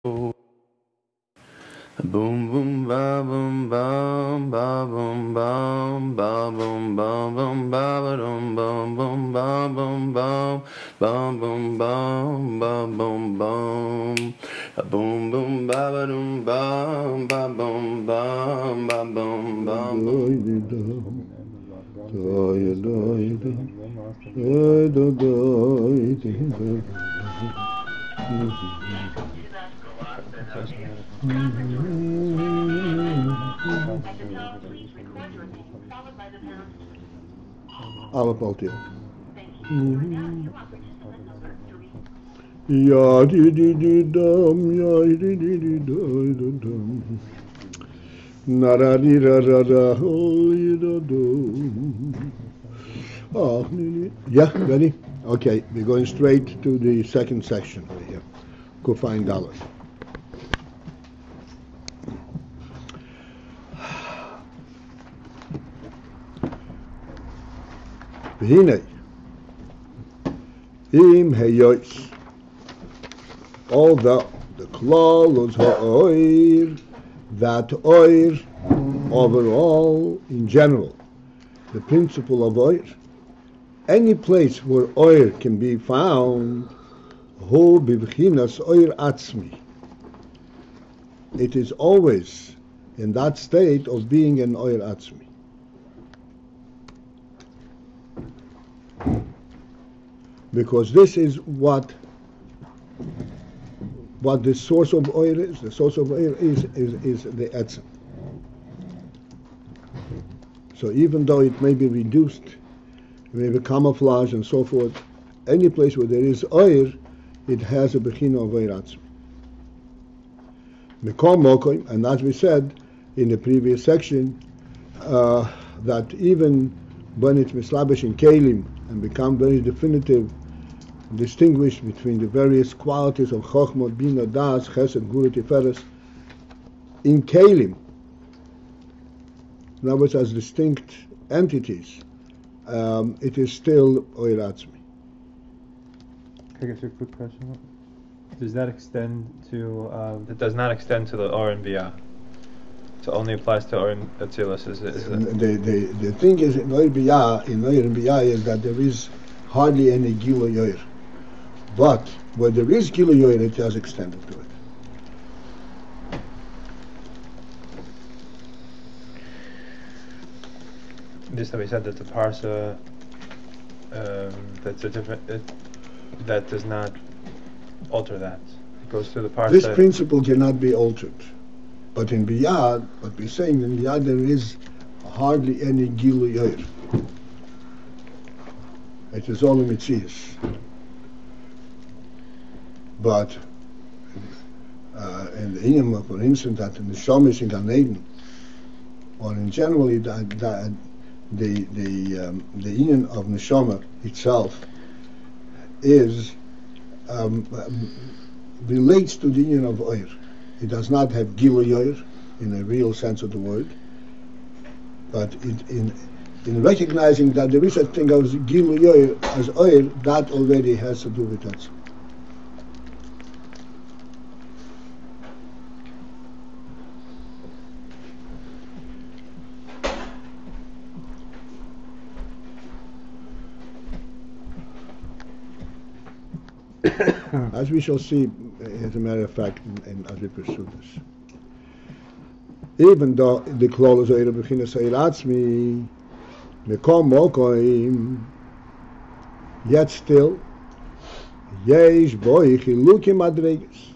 Boom boom ba boom bam ba boom bam ba boom bam bam ba dum bum bum ba boom bam bam boom bam ba boom bam boom boom ba dum bam ba boom bam ba boom bam Our Paltiel. Ya di di di dum, ya di di di dum. Na di ra ra ra ho da dum. Oh, yeah, ready? Okay, we're going straight to the second section over here. Go find Dallas. V'hinei, im heyois, although the klal is ha'oir, that oir, overall, in general, the principle of oir, any place where oir can be found, hu bivchinas oir atzmi, it is always in that state of being an oir atzmi. Because this is what the source of oil is. The source of oil is the etzem. So even though it may be reduced, it may be camouflage and so forth, any place where there is oil, it has a bechina of oil atzmi. And as we said in the previous section, that even when it's mislabish in kelim and become very definitive, distinguish between the various qualities of Chochmot, Bina, Das, Chesed, Gura, Tiferes in Kelim, in other words, as distinct entities, it is still Oir Atzmi. Can I ask you a quick question? Does that extend to, it does not extend to the Or and Biyah? So only applies to Or and Atzilus? The thing is, in Oir and Biyah is that there is hardly any Gila Yoir. But where there is Gila Yoir, it has extended to it. Just that we said that the Parsa, that's a different, that does not alter that. It goes through the Parsa. This principle cannot be altered. But in Biyad, what we're saying, in Biyad there is hardly any Gila Yoir. It is all in Mitzias. But in the Iyam, for instance, that in the Shomish in Gan Eden, or in generally the Iyam of Neshama itself is relates to the Iyam of Oir. It does not have Gila Yoir in a real sense of the word, but in recognizing that there is a thing as Gila Yoir as Oir, that already has to do with that. As we shall see, as a matter of fact, as we pursue this. Even though the klal is oira b'chinas oir atzmi, mekom mokoim, yet still, yesh boi chilukim madreges.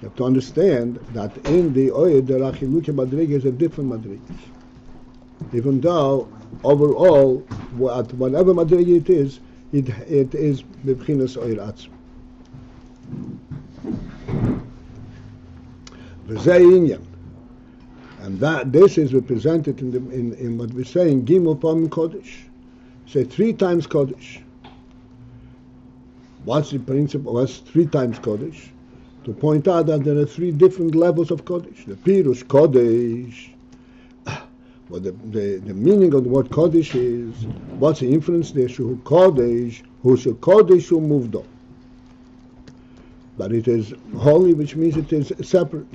You have to understand that in the oir there are chilukim madreges, are different madreges. Even though overall, whatever madrege it is b'chinas oir atzmi. And that this is represented in what we say in Gimel Pam Kodesh. Say 3 times Kodesh. What's the principle? What's 3 times Kodesh? To point out that there are 3 different levels of Kodesh. The Pirush Kodesh. Well, the meaning of the word Kodesh is what's the inference there? Shu Kodesh, who Kodesh who moved on. But it is holy, which means it is separate.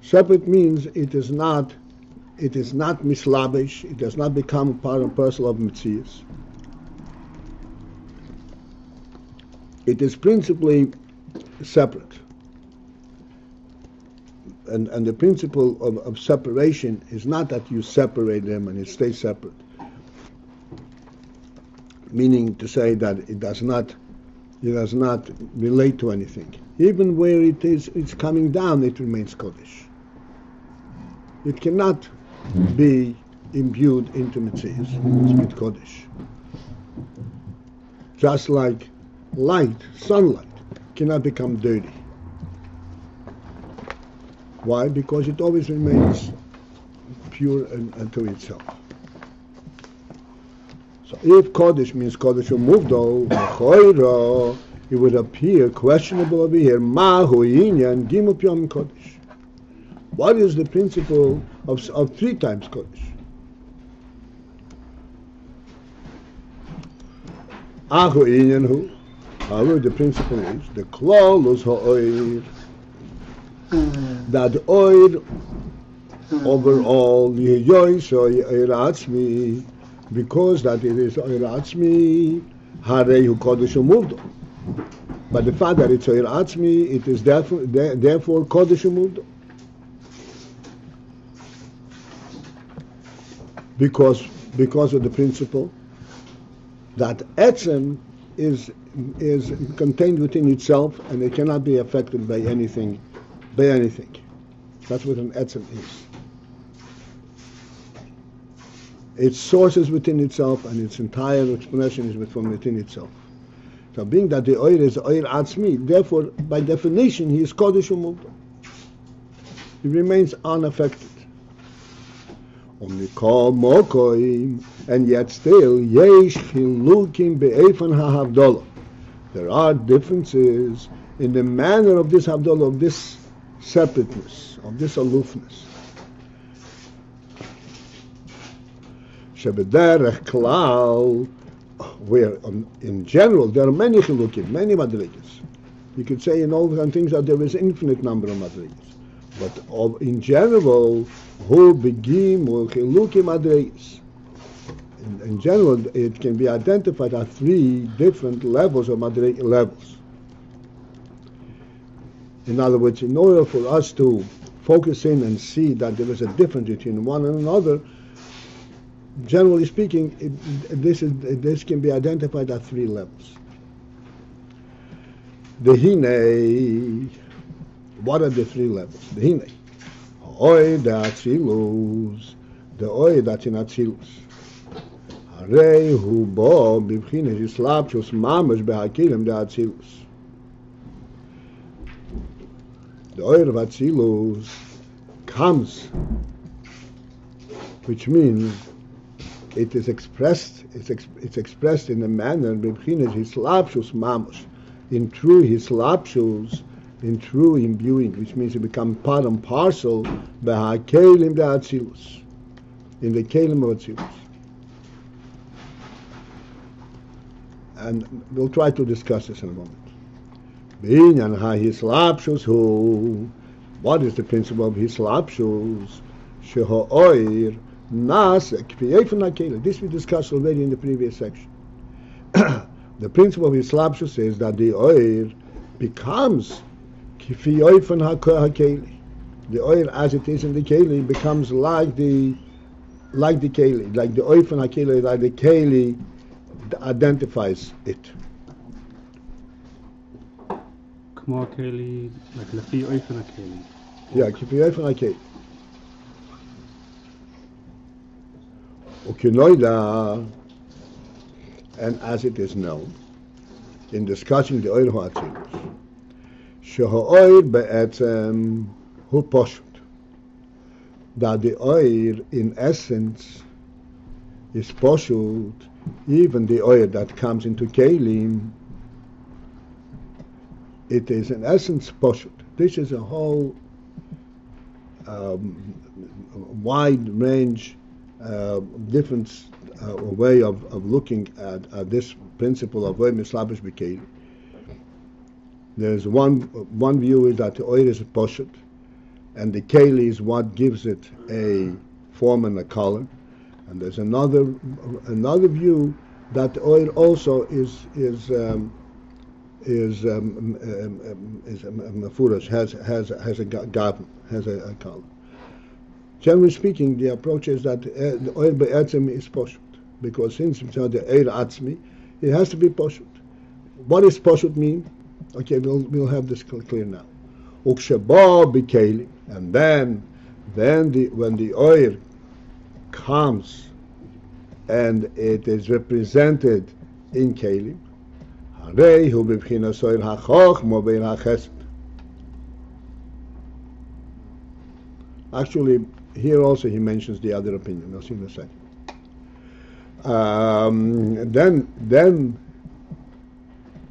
Separate means it is not mislabish, it does not become a part and parcel of Metzias. It is principally separate. And the principle of separation is not that you separate them and it stays separate. Meaning to say that it does not relate to anything. Even where it's coming down, it remains Kodesh. It cannot be imbued into Metzias. It's Kodesh. Just like light, sunlight, cannot become dirty. Why? Because it always remains pure unto itself. So if Kodesh means Kodesh Umuvdo, it would appear questionable over here. Mahu Inyan Gimel Yom Kodesh. What is the principle of 3 times Kodesh? Ahu Inyan Hu. However, the principle is the Klolus Ha'oir. That oir overall because that it is oir atzmi harehu kodesh umuvdo. But the fact that it's oir atzmi, it is therefore kodesh umuvdo. Because of the principle that etzem is contained within itself and it cannot be affected by anything. That's what an etzem is. Its source is within itself and its entire explanation is from within itself. So being that the oir is oir atzmi, therefore by definition he is kodesh umuvdo. He remains unaffected. And yet still yesh chilukim be'efan ha'havdalah. There are differences in the manner of this havdalah, of this separateness, of this aloofness. Shebederech klal, where in general there are many chilukim, many madrigas. You could say in all things that there is infinite number of madrigas. But in general, hu begim or chilukim madrigas. In general, it can be identified as 3 different levels of madrigas levels. In other words, in order for us to focus in and see that there is a difference between one and another, generally speaking, this can be identified at 3 levels. The hine, what are the 3 levels? The hine, oy the atzilus, the oy that's in atzilus. Harei hu bo b'bchines yislapshus mamash behakilim the atzilus. The oil of Atzilus comes, which means it is expressed. It's expressed in a manner b'bchinas hislapshus mamash, in true hislapshus, in true imbuing, which means it becomes part and parcel b'hakelim de Atzilus, in the kelim of Atzilus. And we'll try to discuss this in a moment. What is the principle of hislapshus? This we discussed already in the previous section. The principle of hislapshus is that the oir becomes the oir as it is in the keli becomes like the keli, like the oifen hakeli, like the keli identifies it. כמו הכלי, לפי אופן הכלי. Yeah, לפי אופן הכלי. וכנוידע, and as it is known, in discussing the oil ha'atzilus, שהאויר בעצם הוא פשוט. That the oil in essence is pashut, even the oil that comes into kelim, it is in essence pashut. This is a whole wide range, different way of looking at this principle of oil mislabish b'kelim. There's one view is that the oil is poshut, and the keli is what gives it a form and a color. And there's another view that the oil also is mafurash, has a garden, has a color. Generally speaking, the approach is that the oil be'etzem is poshut, because since it's not the oil atzmi, it has to be poshut. What does poshut mean? Okay, we'll have this clear now. Uksheba b'keli, and then when the oil comes and it is represented in kelim, harei hu b'bchinas oil hachachma bein hachesed. Actually, here also he mentions the other opinion. I'll see in a second. Then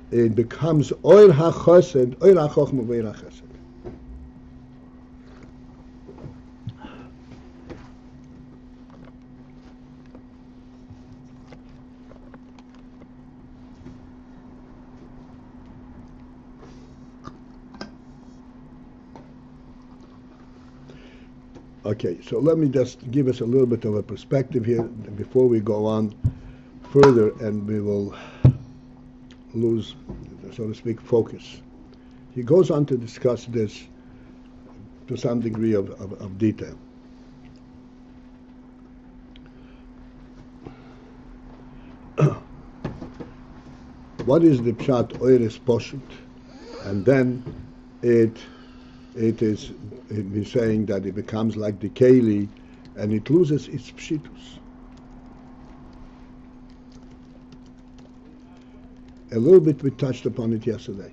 it becomes oil hachesed, oil hachachma bein hachesed. Okay, so let me just give us a little bit of a perspective here before we go on further, and we will lose, so to speak, focus. He goes on to discuss this to some degree of detail. What is the pshat oiris poshut? And then he's saying that it becomes like the keli and it loses its pshitus. A little bit we touched upon it yesterday.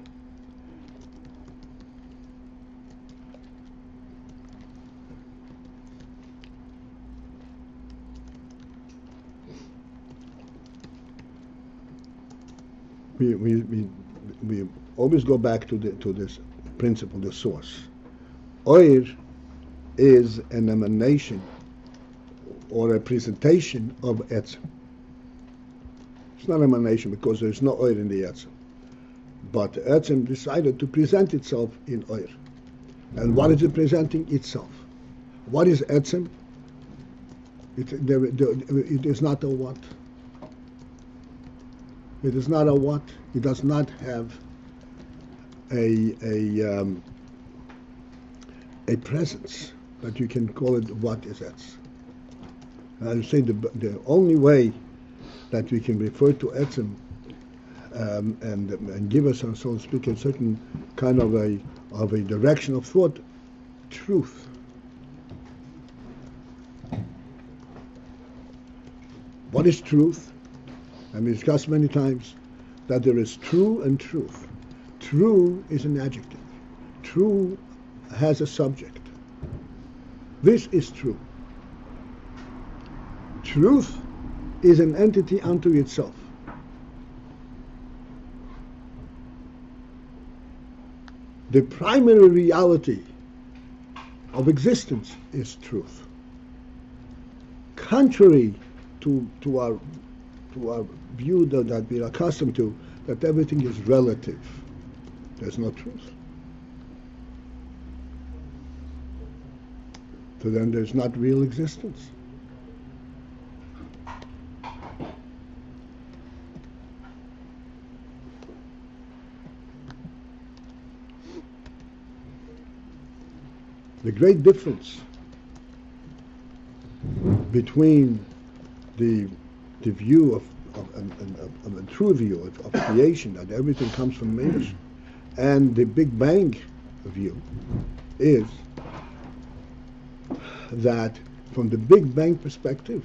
We always go back to this principle, the source. Oir is an emanation or a presentation of etzem. It's not an emanation because there's no oir in the etzem. But etzem decided to present itself in oir. And what is it presenting? Itself. What is etzem? It is not a what. It is not a what. It does not have a presence that you can call it what is etz. And I would say the only way that we can refer to etzem and give us, so to speak, a certain kind of a direction of thought, truth. What is truth? And we discussed many times that there is true and truth. True is an adjective. True has a subject. This is true. Truth is an entity unto itself. The primary reality of existence is truth. Contrary to our view that we are accustomed to, that everything is relative. There's no truth. So then there's not real existence. The great difference between the view of a true view of creation, that everything comes from Meirish, and the Big Bang view is that from the Big Bang perspective,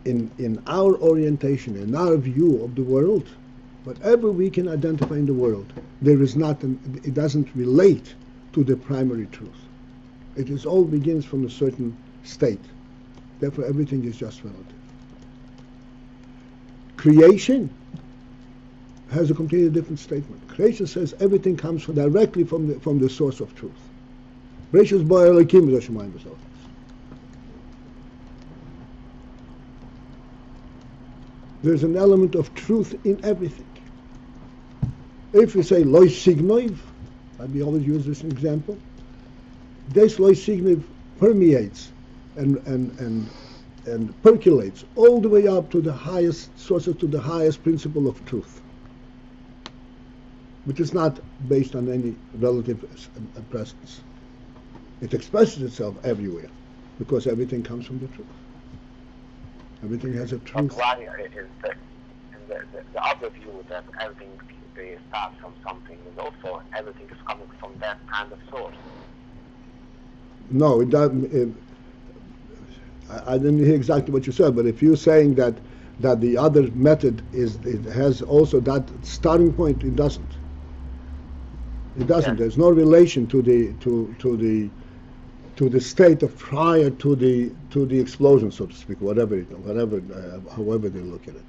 in our orientation, in our view of the world, whatever we can identify in the world, there is it doesn't relate to the primary truth. It is all begins from a certain state. Therefore, everything is just relative. Creation has a completely different statement. Creation says everything comes directly from the source of truth. There's an element of truth in everything. If we say loy signoiv, we always use this example, this loy signoiv permeates and percolates all the way up to the highest sources, to the highest principle of truth, which is not based on any relative presence. It expresses itself everywhere because everything comes from the truth. Everything has a truth. But why is the other view that everything starts from something, and also everything is coming from that kind of source? No, it doesn't. I didn't hear exactly what you said, but if you're saying that the other method it has also that starting point, it doesn't. It doesn't. Yeah. There's no relation to the state of prior to the explosion, so to speak, however they look at it.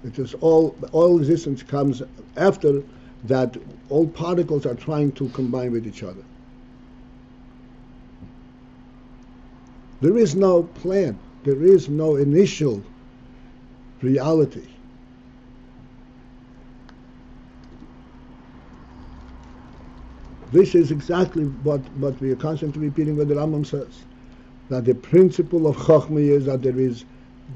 It is all existence comes after that. All particles are trying to combine with each other. There is no plan. There is no initial reality. This is exactly what we are constantly repeating what the Rambam says. That the principle of Chochmah is that there is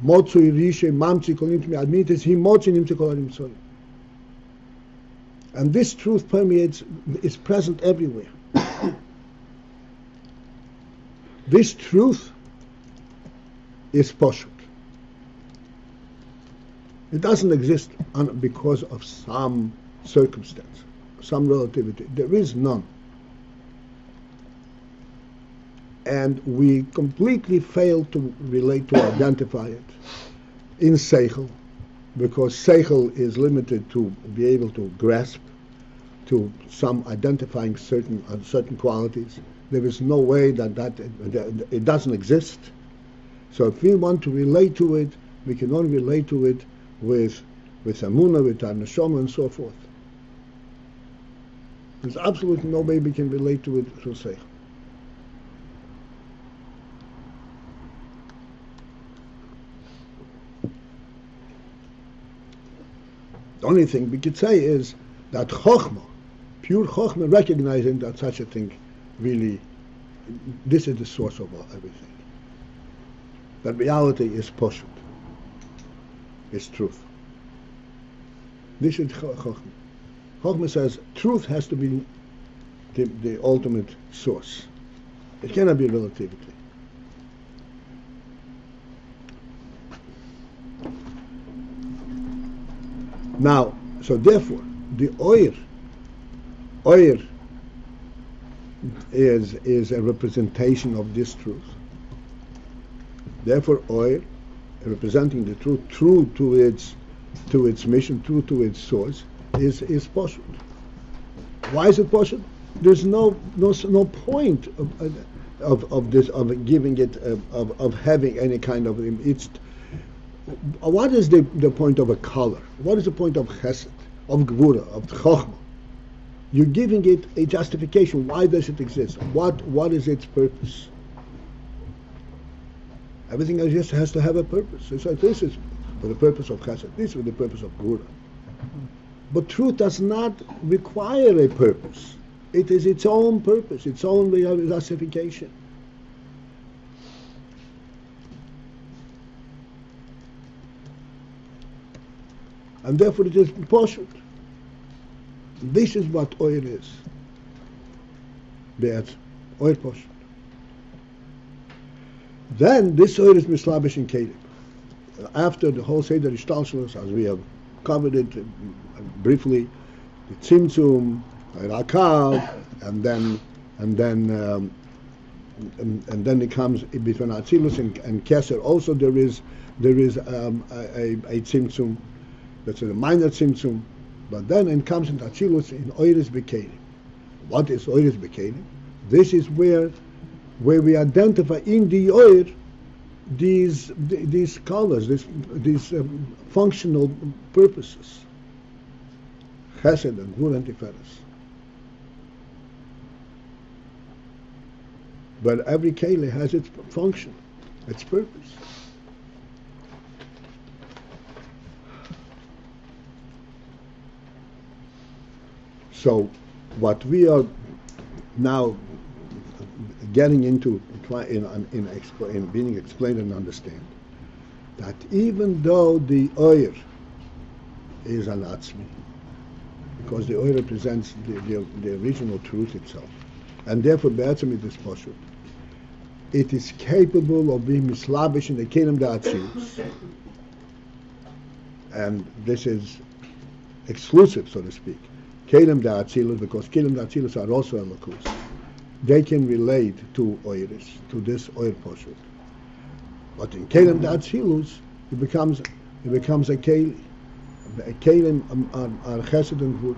Motzui Rishe Mamtzi Kol Nimtzi Admitis Hi Motzi Nimtzi Kol Nimtzori. And this truth permeates, is present everywhere. This truth is Poshut. It doesn't exist because of some circumstance, some relativity. There is none. And we completely fail to relate, to identify it in Seichel, because Seichel is limited to be able to grasp to some identifying certain qualities. There is no way that it doesn't exist. So if we want to relate to it, we can only relate to it with Amunah, with our Neshama, and so forth. There's absolutely no way we can relate to it through Seichel. The only thing we could say is that Chochmah, pure Chochmah, recognizing that such a thing really, this is the source of everything. That reality is Poshut, is truth. This is Chochmah. Chochmah says truth has to be the ultimate source. It cannot be relativity. Now, so therefore, the Oyer is a representation of this truth. Therefore, Oyer, representing the truth, true to its mission, true to its source, is Poshut. Why is it Poshut? There's no point of this, of giving it, of having any kind of it's. What is the point of a color? What is the point of chesed, of gvura, of chochmah? You're giving it a justification. Why does it exist? What is its purpose? Everything else just has to have a purpose. So this is for the purpose of chesed. This is for the purpose of gvura. But truth does not require a purpose. It is its own purpose, its own justification. And therefore it is Poshut. This is what oil is. Be'ez, oil Poshut. Then this oil is Mislabish in Kelim. After the whole Seder Ishtalshalos, as we have covered it briefly, the Tzimtzum, Rakav, and then it comes between Atzilus and Keser. Also there is a Tzimtzum. That's a minor tzimtzum, but then it comes into Atzilus in Oiris Bekelim. What is Oiris Bekelim? This is where we identify in the Oir these colors, these functional purposes, Chesed and Gvura and Tiferes. But every Keli has its function, its purpose. So what we are now getting into in being explained and understand that even though the oir is an atzmi, because the oir represents the original truth itself, and therefore be'etzem it is poshut, it is capable of being mislabish in the kelim da'atzilus, and this is exclusive, so to speak, kelim da'atzilus, because kelim da'atzilus are also elokus. They can relate to oiris, to this oir poshut. But in kelim da'atzilus, it becomes a keli. Kelim are chesed and gvura.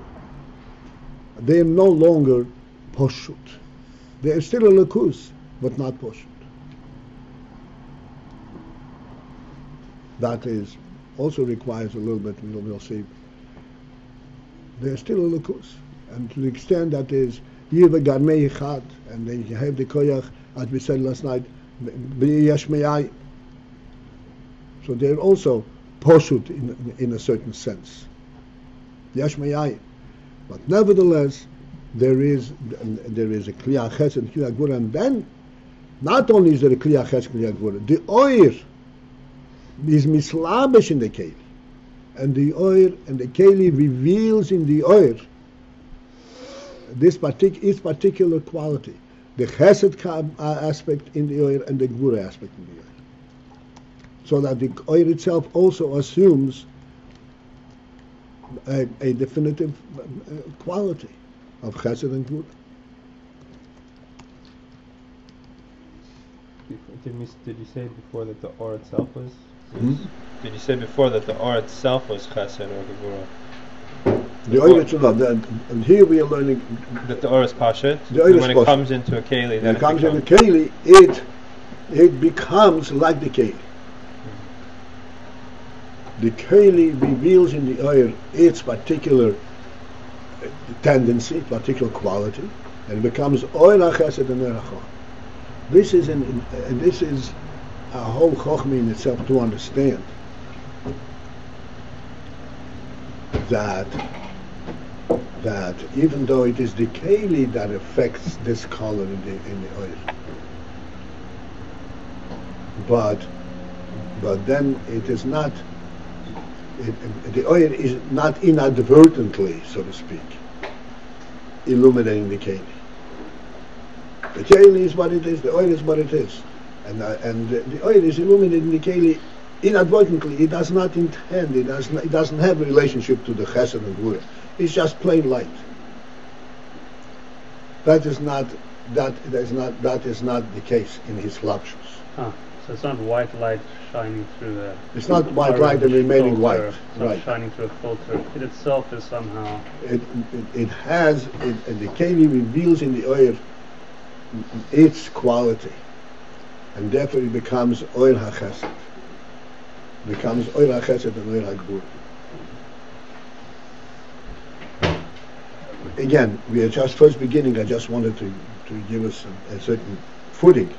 They are no longer poshut. They are still a lekus, but not poshut. That is also requires a little bit. We'll see. They are still a lekus, and to the extent that is yiva garmei chad, and then you have the koyach, as we said last night, b'yesh me'ayin. So they are also poshut in a certain sense. Yesh me'ayin. But nevertheless, there is a kliya chesed and kliya gvura, and then not only is there a kliya chesed and kliya gvura, the oir is mislabish in the keli, and the oir and the keli reveals in the oir this particular quality, the chesed aspect in the oir and the gvura aspect in the oir, so that the oir itself also assumes a definitive quality of chesed and gvura. Did you say before that the or itself was? Did you say before that the or itself was chesed or gvura? The oir itself, and here we are learning that the or is pashut. When it comes into a keli, then it comes into a keli, it becomes like the keli. The keli reveals in the oir its particular tendency, particular quality, and it becomes oir chesed and oir chacham. This is a whole chochmah in itself to understand that even though it is the keli that affects this color in the oil, but then it is not. The oil is not inadvertently, so to speak, illuminating the keli. The keli is what it is. The oil is what it is, and the oil is illuminating the keli inadvertently. It does not intend. It doesn't have a relationship to the chesed and gvura. It's just plain light. That is not the case in his lapshus. So it's not white light shining through the... It's not white light and remaining white. It's not shining through a filter. It itself is somehow... It has, the keli reveals in the oil its quality. And therefore it becomes oil ha-chesed. Becomes oil ha-chesed and oil ha-gvura. Again, we are just first beginning. I just wanted to give us a certain footing.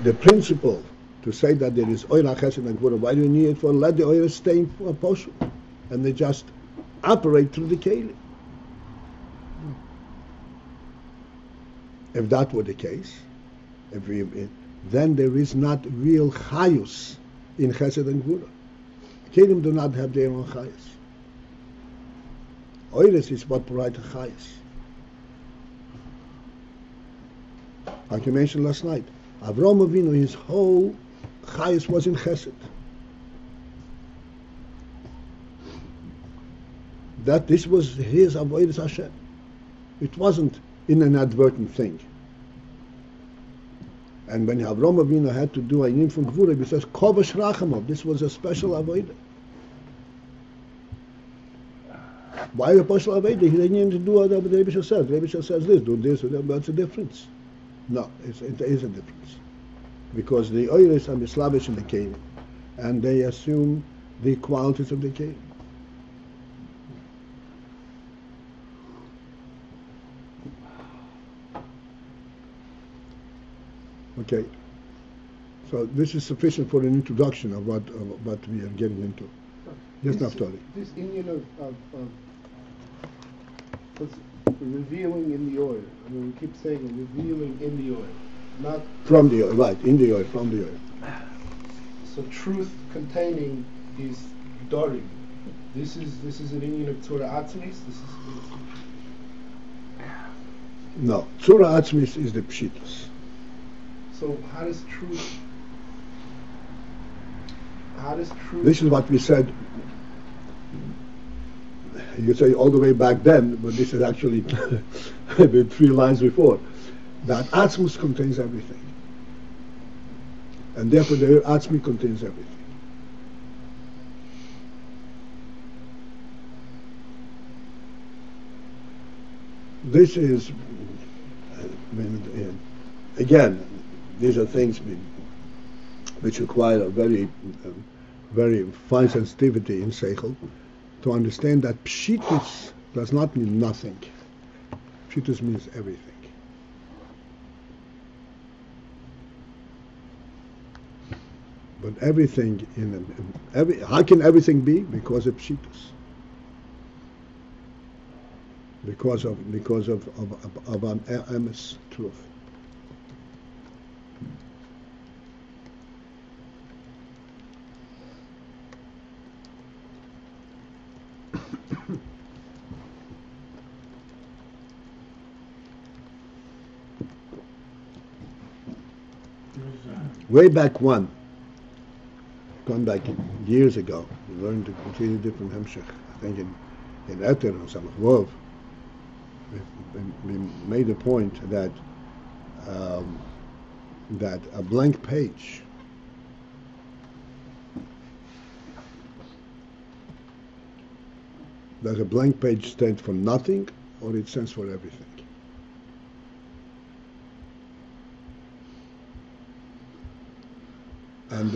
The principle to say that there is oil chesed and gvura, why do you need it for? Let the oil stay in a poshut, and they just operate through the keli. If that were the case, then there is not real chayus in chesed and gvura. Kelim do not have their own chayus. Oiris is what provides chayus. Like you mentioned last night, Avraham Avinu, his whole chayus was in chesed. That this was his avodas Hashem. It wasn't an inadvertent thing. And when Avraham Avinu had to do Ayin from Gvura, he says, Kovash Rachamov, this was a special avodah. Why a special avodah? He didn't need to do what the Rebbe says. The Rebbe says this, do this, do that. What's the difference? No, it is a difference. Because the oiris are mislavish in the keli, and they assume the qualities of the keli. Okay, so this is sufficient for an introduction of what we are getting into. Yes, Naftali. This union of What's revealing in the oil? I mean, we keep saying revealing in the oil, not From the oil, right, in the oil, from the oil. so. Truth containing is dorim. This is an Indian of Torah Atzmis. This is No, Tzura Atzmis is the Pshitus. so. How does truth? How does truth? This is what we said, you say all the way back then, but this is actually the 3 lines before, that Atzmus contains everything. And therefore the Atzmi contains everything. This is, again, these are things which require a very, very fine sensitivity in Seichel to understand that Pshitus does not mean nothing. Pshitus means everything. But everything how can everything be? Because of Pshitus. Because of an emes truth. Way back going back years ago, we learned a completely different hemshech. I think in Eter or Samach Vov, we made a point that that a blank page does a blank page stand for nothing or it stands for everything? And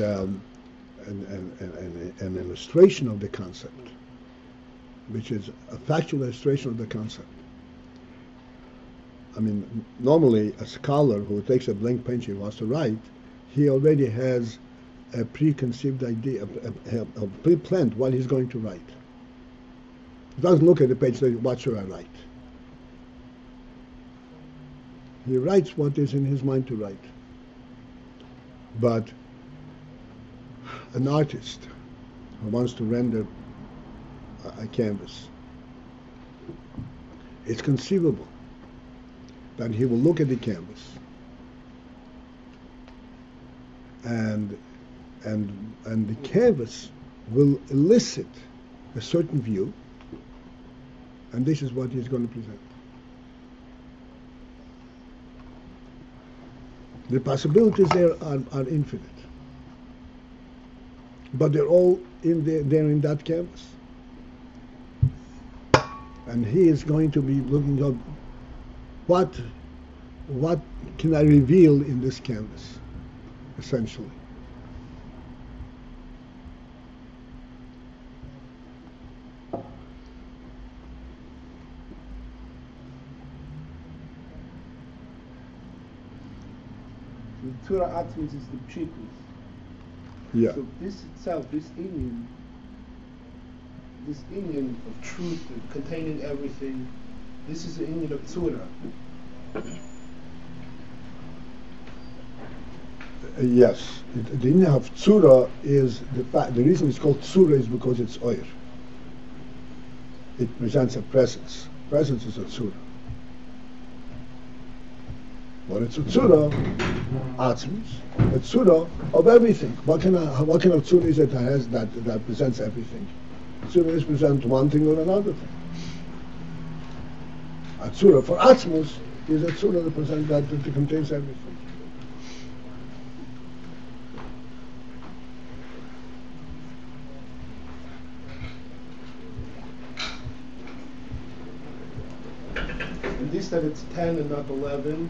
an illustration of the concept, which is a factual illustration of the concept. I mean, normally a scholar who takes a blank page and wants to write, he already has a preconceived idea, a pre-planned what he's going to write. He doesn't look at the page and say, what should I write? He writes what is in his mind to write. But an artist who wants to render a canvas, it's conceivable that he will look at the canvas and the canvas will elicit a certain view, and this is what he's going to present. The possibilities there are infinite, but they're all they're in that canvas, and he is going to be looking at what can I reveal in this canvas, essentially. The Torah Atzmis is the Pshitus. Yeah. So this itself, this Inyan of truth containing everything, this is the Inyan of Torah. Yes. The Inyan of Tzura is the fact. The reason it's called Tzura is because it's oir. It presents a presence. Presence is a Tzura. But it's a Tzura, Atzmis, a Tzura of everything. What kind of Tzura is it that presents everything? Tzura is present one thing or another thing. A Tzura for Atzmus is a Tzura that presents that contains everything. And this that it's 10 and not 11.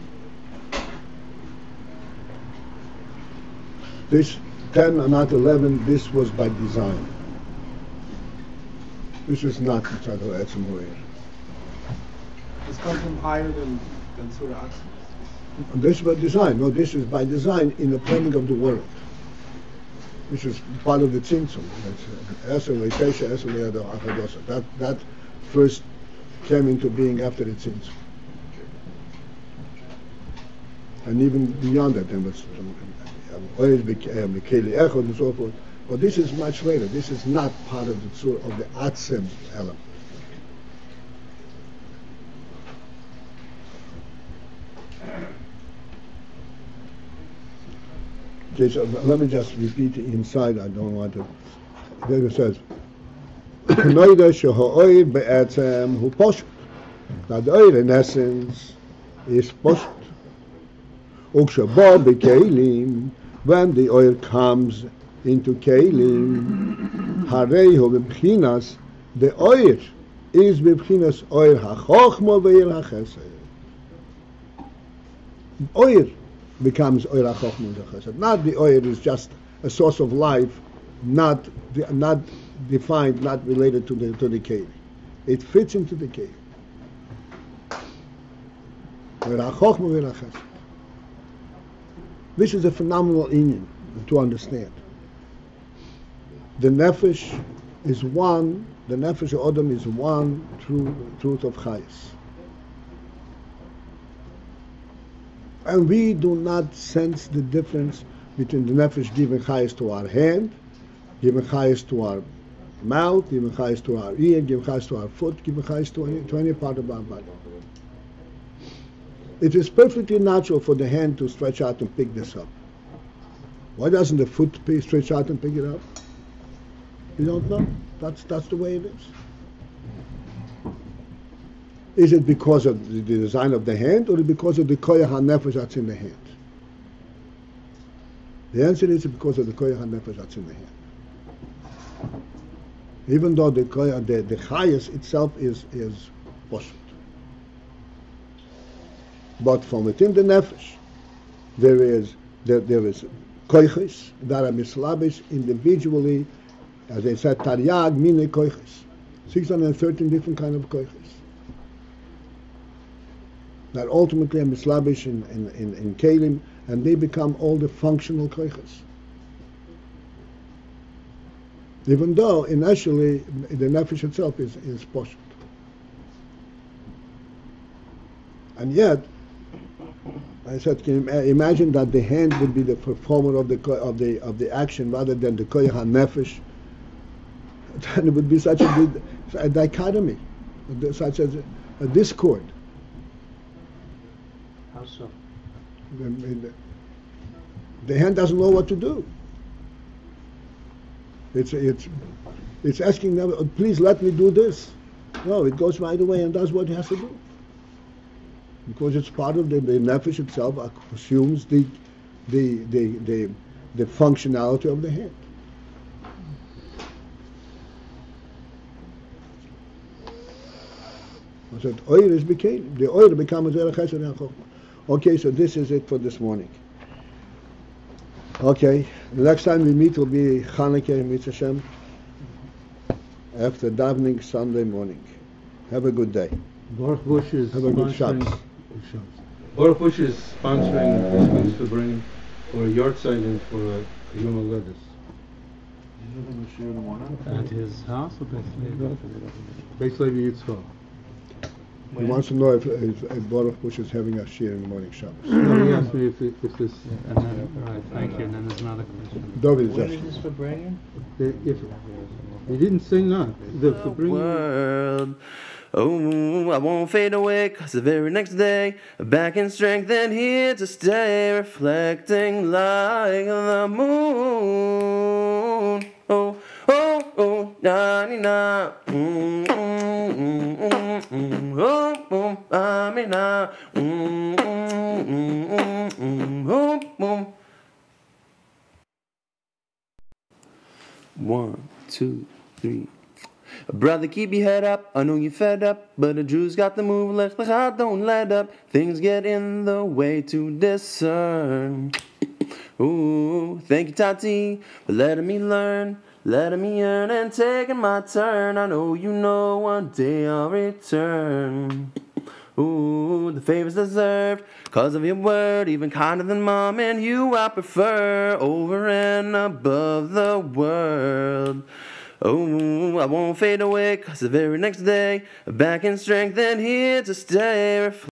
This 10 and not 11, this was by design. This is not the Tzadal Etzem Royer. This comes from higher than Surah Atzmis. This is by design. No, this is by design in the planning of the world. This is part of the Tzimtzum. That first came into being after its sins. And even beyond that, there was oil became Keli Echod and so forth. But this is much later. This is not part of the tzur of the atzem element. Okay, so let me just repeat it inside. I don't want to. Then it says, "Noida sheho'oid be'etzem hu poshut." That the oil, in essence, is poshut. Ukshabah bekelim, when the oil comes into kelim, harehu b'bchinas, the oil is b'bchinas oil ha'chochma ve'il ha'chesed. Oil becomes oil ha'chochma ve'il ha'chesed. Not the oil is just a source of life, not defined, not related to the kelim. It fits into the kelim. Ve'il ha'chochma ve'il ha'chesed. This is a phenomenal inyan to understand. The nefesh is one, the nefesh of Adam is one truth of chayes. And we do not sense the difference between the nefesh giving chayes to our hand, giving chayes to our mouth, giving chayes to our ear, giving chayes to our foot, giving chayes to any part of our body. It is perfectly natural for the hand to stretch out and pick this up. Why doesn't the foot stretch out and pick it up? You don't know. That's the way it is. Is it because of the design of the hand, or because of the koyach hanefesh that's in the hand? The answer is because of the koyach hanefesh that's in the hand. Even though the chayas itself is poshut. But from within the nefesh, there is koiches that are mislabish individually, as they said, taryag mine koiches, 613 different kind of koiches that ultimately are mislabish in kelim, and they become all the functional koiches. Even though initially the nefesh itself is poshut, and yet. I said, can you imagine that the hand would be the performer of the action rather than the koyach hanefesh? Then it would be such a dichotomy, such as a discord. How so? The hand doesn't know what to do. It's asking them, please let me do this. No, it goes right away and does what it has to do. Because it's part of the nefesh itself assumes the functionality of the hand. So the oil becomes oil chesed and chokhmah. Okay, so this is it for this morning. Okay, the next time we meet will be Chanukah, Mitzvah Hashem, after davening Sunday morning. Have a good day. Baruch Bush is Have a good Shabbos. Baruch Bush is sponsoring this week's Fabring for a yard site and for a Yom HaLedes. At his house or Beis Levi Yitzchak. He wants to know if Baruch Bush is having a shir in the morning Shabbos. No, he asked me if this. And then, right, thank you. And then there's another question. David When is is this for bringing? If he didn't say none, the Fabring. World. Oh, I won't fade away, 'cause the very next day, back in strength and here to stay, reflecting like the moon. Oh, oh, oh, na-ni-na. Oh, oh, ah-mi-na. Oh, oh. 1, 2, 3. Brother, keep your head up. I know you're fed up, but the Jews got the move. Lech lecha, don't let up. Things get in the way to discern. Ooh, thank you, Tati, for letting me learn, letting me earn, and taking my turn. I know you know one day I'll return. Ooh, the favor's deserved, 'cause of your word, even kinder than mom and you I prefer over and above the world. Oh, I won't fade away, 'cause the very next day, back in strength and here to stay.